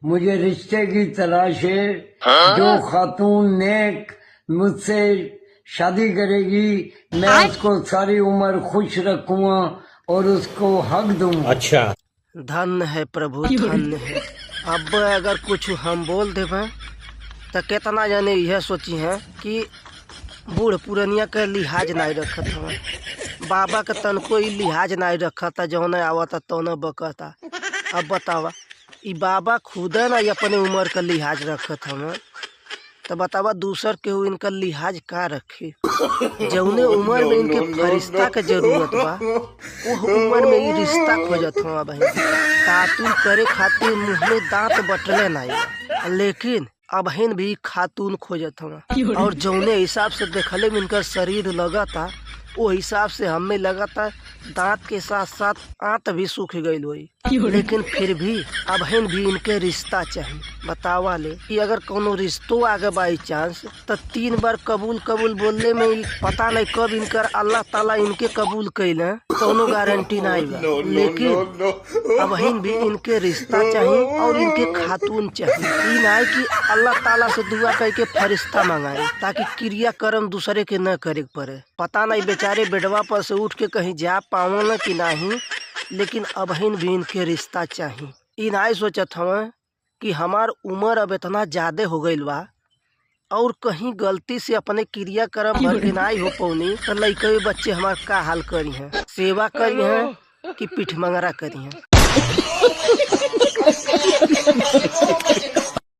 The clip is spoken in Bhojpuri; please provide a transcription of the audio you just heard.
मुझे रिश्ते की तलाश है। जो खातून नेक मुझसे शादी करेगी मैं उसको सारी उम्र खुश रखूंगा और उसको हक दूंगा। अच्छा, धन्य है प्रभु, धन्य है। अब अगर कुछ हम बोल देवे तो कितना जाने यह सोची है कि बूढ़ पुरनिया के लिहाज नहीं रखत हवा। बाबा के तनको ई लिहाज नहीं रखता, जौन आवता तौन बकता। अब बतावा, ई बाबा खुद ना अपने उम्र का लिहाज रखत हवा, तो बतावा दूसर के इनका लिहाज का रखे। जौने उम्र में इनके फरिश्ता के जरूरत बा वो उम्र में ये रिश्ता खोजत हवा। बहन खातून करे खातिर मुँह में दांत बटले नहीं बा, लेकिन अबहिन भी खातून खोजत हवा। और जौने हिसाब से देखले में इनका शरीर लगता वो हिसाब से हमें लगता दांत के साथ साथ आंत भी सूख गई हुई, लेकिन फिर भी अबहिन भी इनके रिश्ता चाहिए। बतावा ले कि अगर कोनो रिश्तों आगे बाई चांस तो 3 बार कबूल कबूल बोलने में पता नहीं कब इनकर अल्लाह ताला इनके कबूल कैले, कोनो गारंटी नहीं बा। लेकिन अबहिन भी इनके रिश्ता चाहिए और इनके खातून चाहिए। ई नहीं कि अल्लाह ताला से दुआ करके फरिश्ता मंगाए ताकि क्रियाक्रम दूसरे के न करे पड़े। पता नहीं बेचारे बेडवा पर से उठ के कहीं जा पाओ न कि नहीं, लेकिन अबहिन भी इनके रिश्ता चाहिए। ई नहीं सोचत हवा कि हमार उम्र अब इतना ज्यादा हो गई बा और कहीं गलती से अपने क्रियाक्रम भर के नहीं हो पौनी तो लइके बच्चे हमार का हाल करी हैं, सेवा करी हैं कि पीठ मंगरा करी हैं।